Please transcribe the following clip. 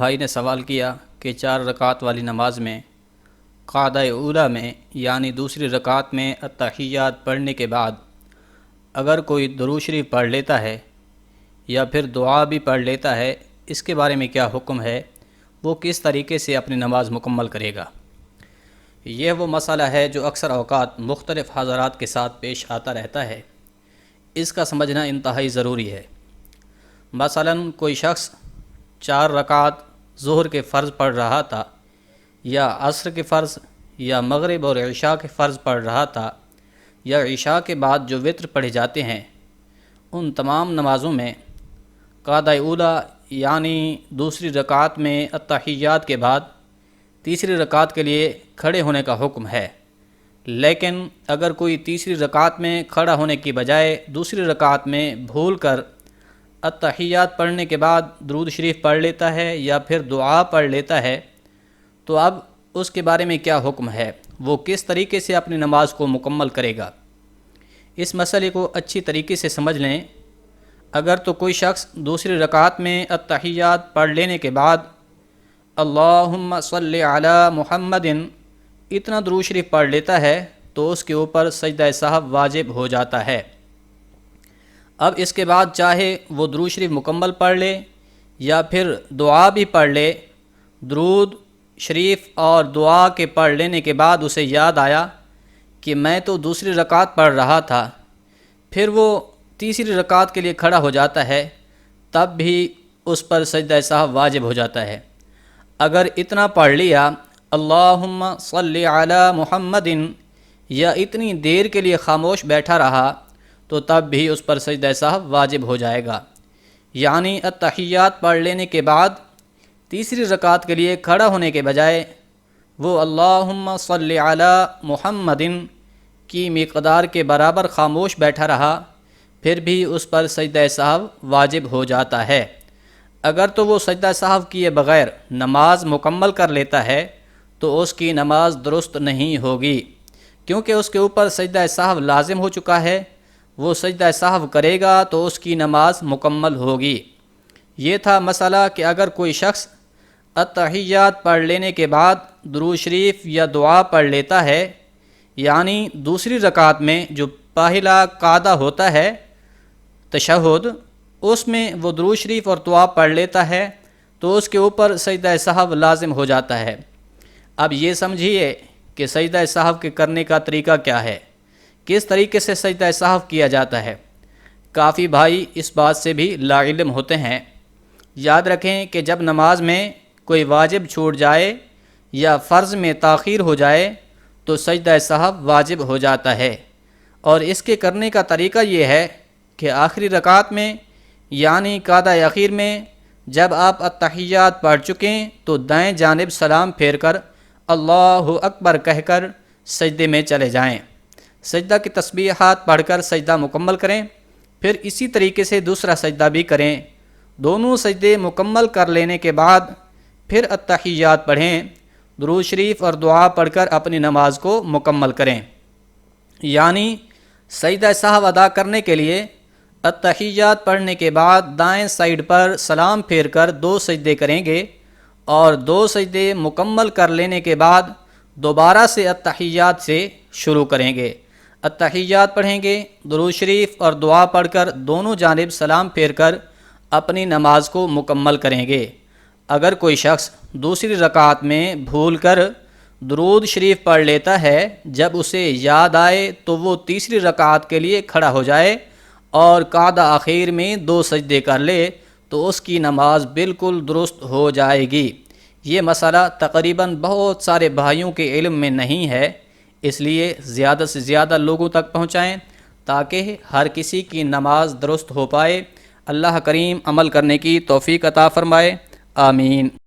بھائی نے سوال کیا کہ 4 رکعت والی نماز میں قعدہ اولیٰ میں یعنی دوسری رکعت میں التحیات پڑھنے کے بعد اگر کوئی درود شریف پڑھ لیتا ہے یا پھر دعا بھی پڑھ لیتا ہے، اس کے بارے میں کیا حکم ہے، وہ کس طریقے سے اپنی نماز مکمل کرے گا؟ یہ وہ مسئلہ ہے جو اکثر اوقات مختلف حضرات کے ساتھ پیش آتا رہتا ہے۔ اس کا سمجھنا انتہائی ضروری ہے۔ مثلاً کوئی شخص 4 رکعت ظہر کے فرض پڑھ رہا تھا، یا عصر کے فرض، یا مغرب اور عشاء کے فرض پڑھ رہا تھا، یا عشاء کے بعد جو وتر پڑھے جاتے ہیں، ان تمام نمازوں میں قعدہ اولیٰ یعنی دوسری رکعت میں التحیات کے بعد تیسری رکعت کے لیے کھڑے ہونے کا حکم ہے۔ لیکن اگر کوئی تیسری رکعت میں کھڑا ہونے کی بجائے دوسری رکعت میں بھول کر التحیات پڑھنے کے بعد درود شریف پڑھ لیتا ہے یا پھر دعا پڑھ لیتا ہے، تو اب اس کے بارے میں کیا حکم ہے، وہ کس طریقے سے اپنی نماز کو مکمل کرے گا؟ اس مسئلے کو اچھی طریقے سے سمجھ لیں۔ اگر تو کوئی شخص دوسری رکعت میں التحیات پڑھ لینے کے بعد اللہم صلی علی محمد اتنا درود شریف پڑھ لیتا ہے تو اس کے اوپر سجدہ سہو واجب ہو جاتا ہے۔ اب اس کے بعد چاہے وہ درود شریف مکمل پڑھ لے یا پھر دعا بھی پڑھ لے، درود شریف اور دعا کے پڑھ لینے کے بعد اسے یاد آیا کہ میں تو دوسری رکعت پڑھ رہا تھا، پھر وہ تیسری رکعت کے لیے کھڑا ہو جاتا ہے، تب بھی اس پر سجدہ سہو واجب ہو جاتا ہے۔ اگر اتنا پڑھ لیا اللہم صلی علی محمد یا اتنی دیر کے لیے خاموش بیٹھا رہا تو تب بھی اس پر سجدہ سہو واجب ہو جائے گا۔ یعنی التحیات پڑھ لینے کے بعد تیسری رکعت کے لیے کھڑا ہونے کے بجائے وہ اللہم صلی علی محمد کی مقدار کے برابر خاموش بیٹھا رہا، پھر بھی اس پر سجدہ سہو واجب ہو جاتا ہے۔ اگر تو وہ سجدہ سہو کیے بغیر نماز مکمل کر لیتا ہے تو اس کی نماز درست نہیں ہوگی، کیونکہ اس کے اوپر سجدہ سہو لازم ہو چکا ہے۔ وہ سجدہ سہو کرے گا تو اس کی نماز مکمل ہوگی۔ یہ تھا مسئلہ کہ اگر کوئی شخص التحیات پڑھ لینے کے بعد درود شریف یا دعا پڑھ لیتا ہے، یعنی دوسری رکعت میں جو پہلا قعدہ ہوتا ہے تشہد، اس میں وہ درود شریف اور دعا پڑھ لیتا ہے تو اس کے اوپر سجدہ سہو لازم ہو جاتا ہے۔ اب یہ سمجھیے کہ سجدہ سہو کے کرنے کا طریقہ کیا ہے، کس طریقے سے سجدہ سہو کیا جاتا ہے۔ کافی بھائی اس بات سے بھی لا علم ہوتے ہیں۔ یاد رکھیں کہ جب نماز میں کوئی واجب چھوٹ جائے یا فرض میں تاخیر ہو جائے تو سجدہ سہو واجب ہو جاتا ہے، اور اس کے کرنے کا طریقہ یہ ہے کہ آخری رکعت میں یعنی قعدہ اخیر میں جب آپ التحیات پڑھ چکیں تو دائیں جانب سلام پھیر کر اللہ اکبر کہہ کر سجدے میں چلے جائیں، سجدہ کی تسبیحات پڑھ کر سجدہ مکمل کریں، پھر اسی طریقے سے دوسرا سجدہ بھی کریں۔ دونوں سجدے مکمل کر لینے کے بعد پھر التحیات پڑھیں، درود شریف اور دعا پڑھ کر اپنی نماز کو مکمل کریں۔ یعنی سجدہ سہو ادا کرنے کے لیے التحیات پڑھنے کے بعد دائیں سائیڈ پر سلام پھیر کر 2 سجدے کریں گے، اور 2 سجدے مکمل کر لینے کے بعد دوبارہ سے التحیات سے شروع کریں گے۔ التحیات پڑھیں گے، درود شریف اور دعا پڑھ کر دونوں جانب سلام پھیر کر اپنی نماز کو مکمل کریں گے۔ اگر کوئی شخص دوسری رکعت میں بھول کر درود شریف پڑھ لیتا ہے، جب اسے یاد آئے تو وہ تیسری رکعت کے لیے کھڑا ہو جائے اور قعدہ آخر میں 2 سجدے کر لے تو اس کی نماز بالکل درست ہو جائے گی۔ یہ مسئلہ تقریباً بہت سارے بھائیوں کے علم میں نہیں ہے، اس لیے زیادہ سے زیادہ لوگوں تک پہنچائیں تاکہ ہر کسی کی نماز درست ہو پائے۔ اللہ کریم عمل کرنے کی توفیق عطا فرمائے، آمین۔